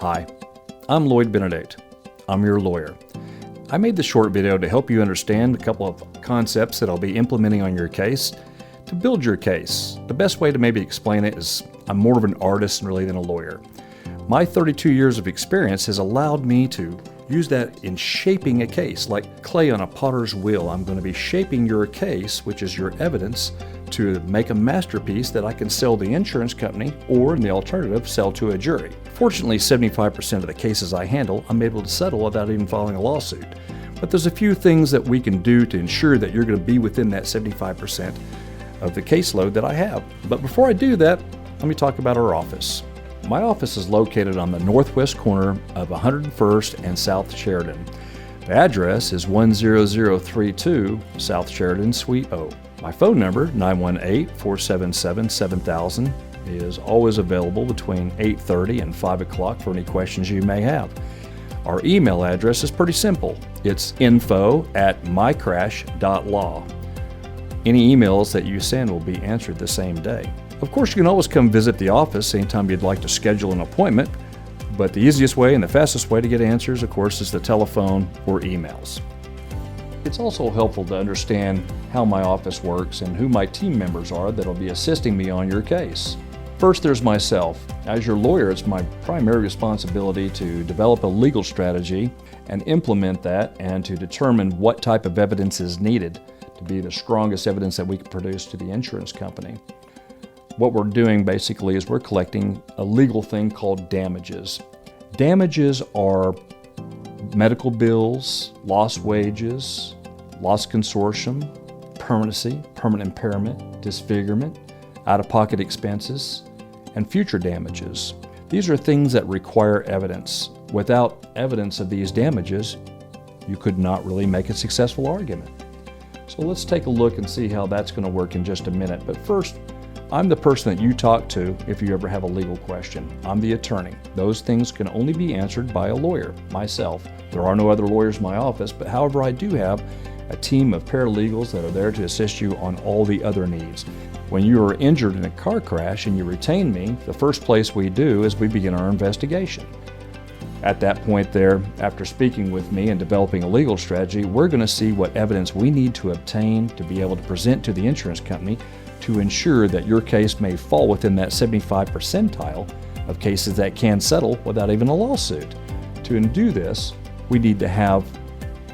Hi, I'm Benedict. I'm your lawyer. I made this short video to help you understand a couple of concepts that I'll be implementing on your case to build your case. The best way to maybe explain it is I'm more of an artist really than a lawyer. My 32 years of experience has allowed me to use that in shaping a case. Like clay on a potter's wheel, I'm going to be shaping your case, which is your evidence, to make a masterpiece that I can sell the insurance company or, in the alternative, sell to a jury. Fortunately, 75% of the cases I handle, I'm able to settle without even filing a lawsuit. But there's a few things that we can do to ensure that you're going to be within that 75% of the caseload that I have. But before I do that, let me talk about our office. My office is located on the northwest corner of 101st and South Sheridan. The address is 10032 South Sheridan, Suite O. My phone number, 918-477-7000, is always available between 8:30 and 5 o'clock for any questions you may have. Our email address is pretty simple. It's info@mycrash.law. Any emails that you send will be answered the same day. Of course, you can always come visit the office anytime you'd like to schedule an appointment, but the easiest way and the fastest way to get answers, of course, is the telephone or emails. It's also helpful to understand how my office works and who my team members are that will be assisting me on your case. First, there's myself. As your lawyer, it's my primary responsibility to develop a legal strategy and implement that, and to determine what type of evidence is needed to be the strongest evidence that we can produce to the insurance company. What we're doing basically is we're collecting a legal thing called damages. Damages are medical bills, lost wages, lost consortium, permanency, permanent impairment, disfigurement, out-of-pocket expenses, and future damages. These are things that require evidence. Without evidence of these damages, you could not really make a successful argument. So let's take a look and see how that's going to work in just a minute. But first, I'm the person that you talk to if you ever have a legal question. I'm the attorney. Those things can only be answered by a lawyer, myself. There are no other lawyers in my office, but however, I do have a team of paralegals that are there to assist you on all the other needs. When you are injured in a car crash and you retain me, the first place we do is we begin our investigation. At that point there, after speaking with me and developing a legal strategy, we're going to see what evidence we need to obtain to be able to present to the insurance company to ensure that your case may fall within that 75 percentile of cases that can settle without even a lawsuit. To do this, we need to have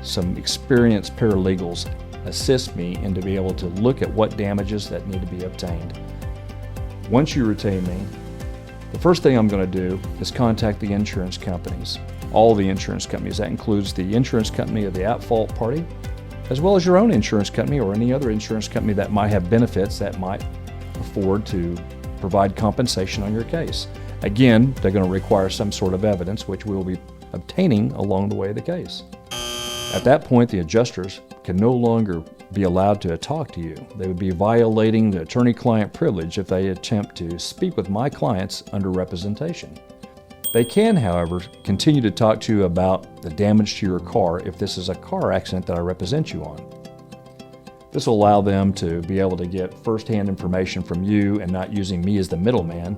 some experienced paralegals assist me and to be able to look at what damages that need to be obtained. Once you retain me, the first thing I'm going to do is contact the insurance companies. All the insurance companies. That includes the insurance company of the at-fault party, as well as your own insurance company or any other insurance company that might have benefits that might afford to provide compensation on your case. Again, they're going to require some sort of evidence, which we'll be obtaining along the way of the case. At that point, the adjusters can no longer be allowed to talk to you. They would be violating the attorney-client privilege if they attempt to speak with my clients under representation. They can, however, continue to talk to you about the damage to your car if this is a car accident that I represent you on. This will allow them to be able to get first-hand information from you and not using me as the middleman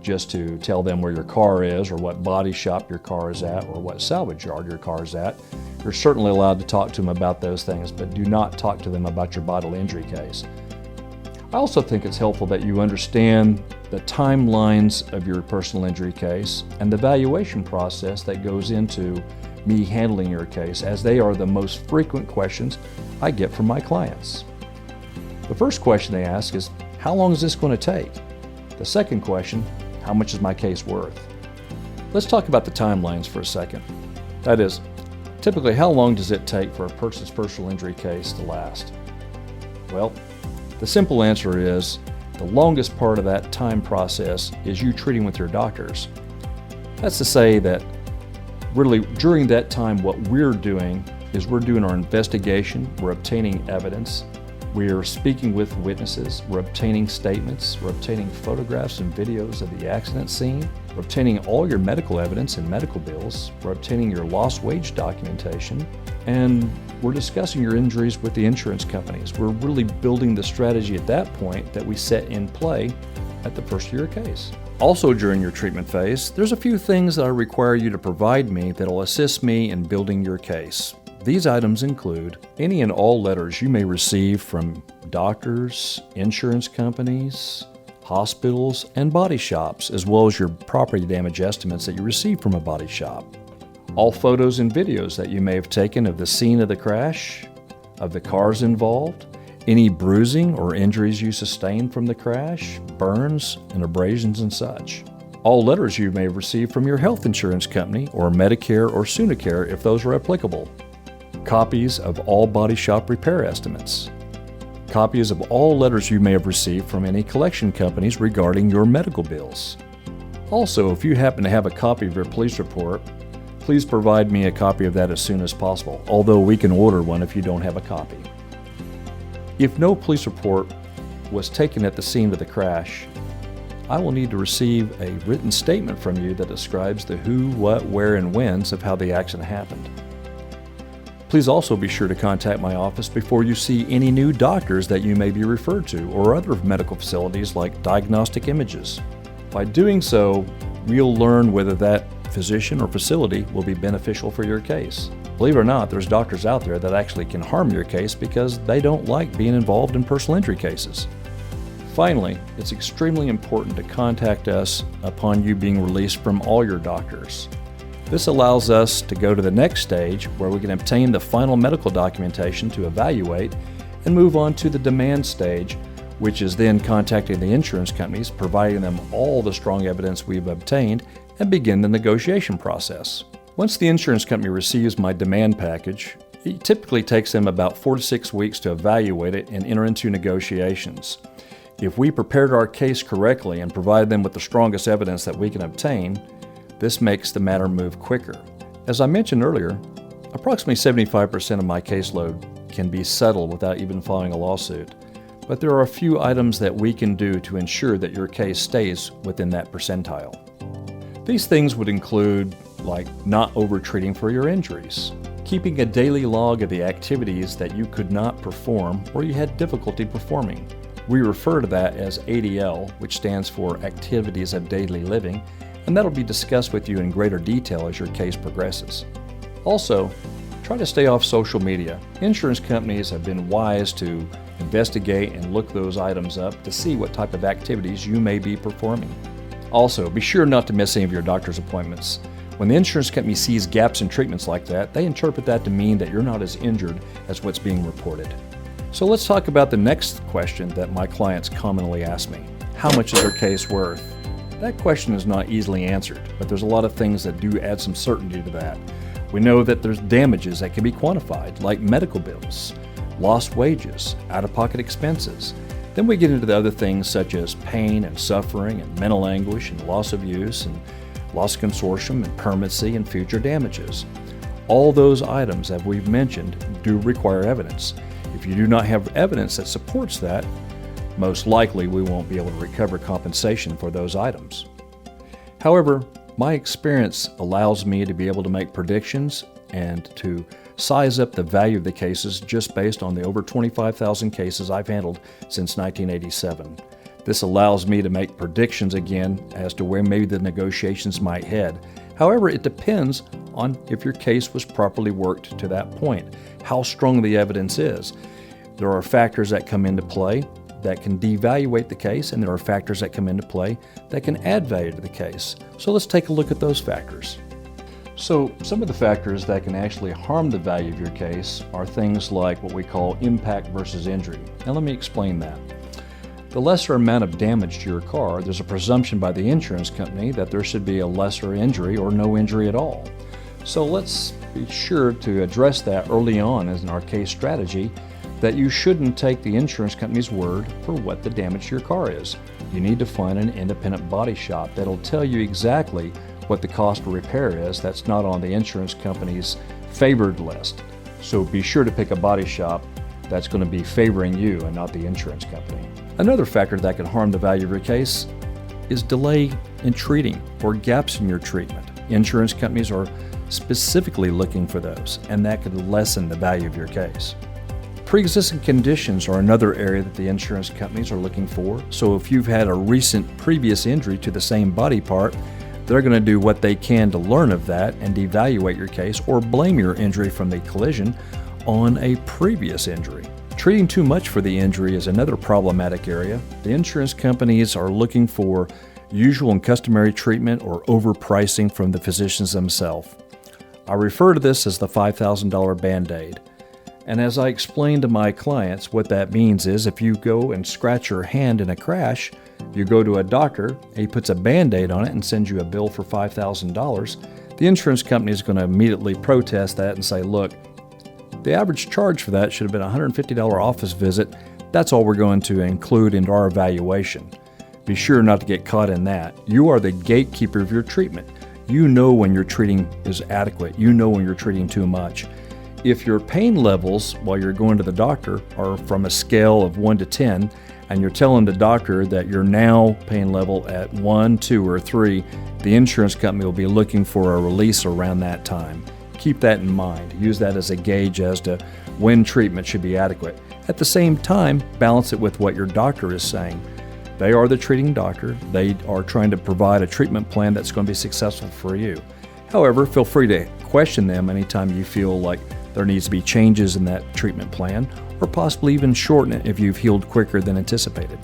just to tell them where your car is or what body shop your car is at or what salvage yard your car is at. You're certainly allowed to talk to them about those things, but do not talk to them about your bodily injury case. I also think it's helpful that you understand the timelines of your personal injury case and the valuation process that goes into me handling your case, as they are the most frequent questions I get from my clients. The first question they ask is, how long is this going to take? The second question, how much is my case worth? Let's talk about the timelines for a second. That is, typically, how long does it take for a person's personal injury case to last? Well, the simple answer is the longest part of that time process is you treating with your doctors. That's to say that really during that time what we're doing is we're doing our investigation, we're obtaining evidence, we're speaking with witnesses, we're obtaining statements, we're obtaining photographs and videos of the accident scene, we're obtaining all your medical evidence and medical bills, we're obtaining your lost wage documentation, and we're discussing your injuries with the insurance companies. We're really building the strategy at that point that we set in play at the first of your case. Also during your treatment phase, there's a few things that I require you to provide me that will assist me in building your case. These items include any and all letters you may receive from doctors, insurance companies, hospitals, and body shops, as well as your property damage estimates that you receive from a body shop. All photos and videos that you may have taken of the scene of the crash, of the cars involved, any bruising or injuries you sustained from the crash, burns and abrasions and such. All letters you may have received from your health insurance company or Medicare or Sonicare if those are applicable. Copies of all body shop repair estimates. Copies of all letters you may have received from any collection companies regarding your medical bills. Also, if you happen to have a copy of your police report, please provide me a copy of that as soon as possible, although we can order one if you don't have a copy. If no police report was taken at the scene of the crash, I will need to receive a written statement from you that describes the who, what, where, and whens of how the accident happened. Please also be sure to contact my office before you see any new doctors that you may be referred to or other medical facilities like diagnostic images. By doing so, you'll learn whether that physician or facility will be beneficial for your case. Believe it or not, there's doctors out there that actually can harm your case because they don't like being involved in personal injury cases. Finally, it's extremely important to contact us upon you being released from all your doctors. This allows us to go to the next stage where we can obtain the final medical documentation to evaluate and move on to the demand stage, which is then contacting the insurance companies, providing them all the strong evidence we've obtained, and begin the negotiation process. Once the insurance company receives my demand package, it typically takes them about 4 to 6 weeks to evaluate it and enter into negotiations. If we prepared our case correctly and provided them with the strongest evidence that we can obtain, this makes the matter move quicker. As I mentioned earlier, approximately 75% of my caseload can be settled without even filing a lawsuit, but there are a few items that we can do to ensure that your case stays within that percentile. These things would include like not over-treating for your injuries, keeping a daily log of the activities that you could not perform or you had difficulty performing. We refer to that as ADL, which stands for Activities of Daily Living, and that'll be discussed with you in greater detail as your case progresses. Also, try to stay off social media. Insurance companies have been wise to investigate and look those items up to see what type of activities you may be performing. Also, be sure not to miss any of your doctor's appointments. When the insurance company sees gaps in treatments like that, they interpret that to mean that you're not as injured as what's being reported. So let's talk about the next question that my clients commonly ask me. How much is their case worth? That question is not easily answered, but there's a lot of things that do add some certainty to that. We know that there's damages that can be quantified, like medical bills, lost wages, out-of-pocket expenses. Then we get into the other things such as pain and suffering and mental anguish and loss of use and loss of consortium and permanency and future damages. All those items that we've mentioned do require evidence. If you do not have evidence that supports that, most likely we won't be able to recover compensation for those items. However, my experience allows me to be able to make predictions and to size up the value of the cases just based on the over 25,000 cases I've handled since 1987. This allows me to make predictions again as to where maybe the negotiations might head. However, it depends on if your case was properly worked to that point, how strong the evidence is. There are factors that come into play that can devaluate the case, and there are factors that come into play that can add value to the case. So let's take a look at those factors. So some of the factors that can actually harm the value of your case are things like what we call impact versus injury. Now let me explain that. The lesser amount of damage to your car, there's a presumption by the insurance company that there should be a lesser injury or no injury at all. So let's be sure to address that early on in our case strategy, that you shouldn't take the insurance company's word for what the damage to your car is. You need to find an independent body shop that'll tell you exactly what the cost of repair is that's not on the insurance company's favored list. So be sure to pick a body shop that's going to be favoring you and not the insurance company. Another factor that can harm the value of your case is delay in treating or gaps in your treatment. Insurance companies are specifically looking for those, and that could lessen the value of your case. Pre-existing conditions are another area that the insurance companies are looking for. So if you've had a recent previous injury to the same body part, they're going to do what they can to learn of that and evaluate your case or blame your injury from the collision on a previous injury. Treating too much for the injury is another problematic area. The insurance companies are looking for usual and customary treatment or overpricing from the physicians themselves. I refer to this as the $5,000 Band-Aid. And as I explain to my clients, what that means is if you go and scratch your hand in a crash, you go to a doctor, he puts a Band-Aid on it and sends you a bill for $5,000, the insurance company is going to immediately protest that and say, look, the average charge for that should have been a $150 office visit. That's all we're going to include into our evaluation. Be sure not to get caught in that. You are the gatekeeper of your treatment. You know when your treating is adequate. You know when you're treating too much. If your pain levels while you're going to the doctor are from a scale of 1 to 10, and you're telling the doctor that you're now pain level at 1, 2, or 3, the insurance company will be looking for a release around that time. Keep that in mind. Use that as a gauge as to when treatment should be adequate. At the same time, balance it with what your doctor is saying. They are the treating doctor. They are trying to provide a treatment plan that's going to be successful for you. However, feel free to question them anytime you feel like there needs to be changes in that treatment plan, or possibly even shorten it if you've healed quicker than anticipated.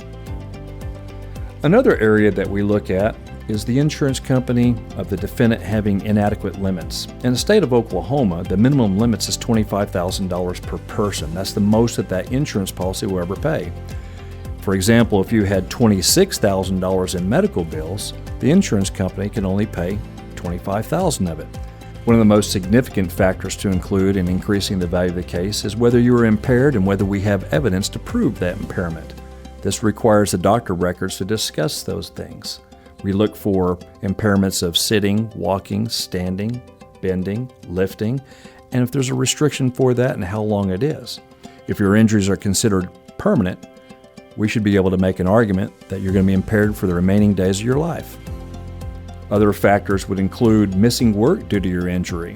Another area that we look at is the insurance company of the defendant having inadequate limits. In the state of Oklahoma, the minimum limits is $25,000 per person. That's the most that insurance policy will ever pay. For example, if you had $26,000 in medical bills, the insurance company can only pay $25,000 of it. One of the most significant factors to include in increasing the value of the case is whether you are impaired and whether we have evidence to prove that impairment. This requires the doctor records to discuss those things. We look for impairments of sitting, walking, standing, bending, lifting, and if there's a restriction for that and how long it is. If your injuries are considered permanent, we should be able to make an argument that you're going to be impaired for the remaining days of your life. Other factors would include missing work due to your injury.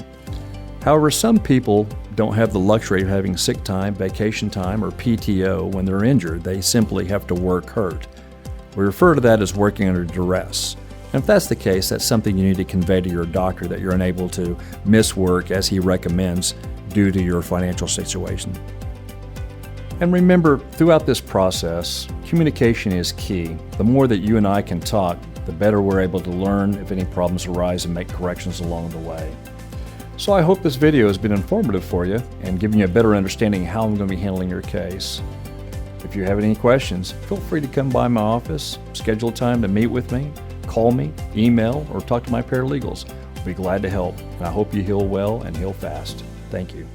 However, some people don't have the luxury of having sick time, vacation time, or PTO when they're injured. They simply have to work hurt. We refer to that as working under duress. And if that's the case, that's something you need to convey to your doctor, that you're unable to miss work as he recommends due to your financial situation. And remember, throughout this process, communication is key. The more that you and I can talk, the better we're able to learn if any problems arise and make corrections along the way. So I hope this video has been informative for you and given you a better understanding of how I'm going to be handling your case. If you have any questions, feel free to come by my office, schedule time to meet with me, call me, email, or talk to my paralegals. I'll be glad to help, and I hope you heal well and heal fast. Thank you.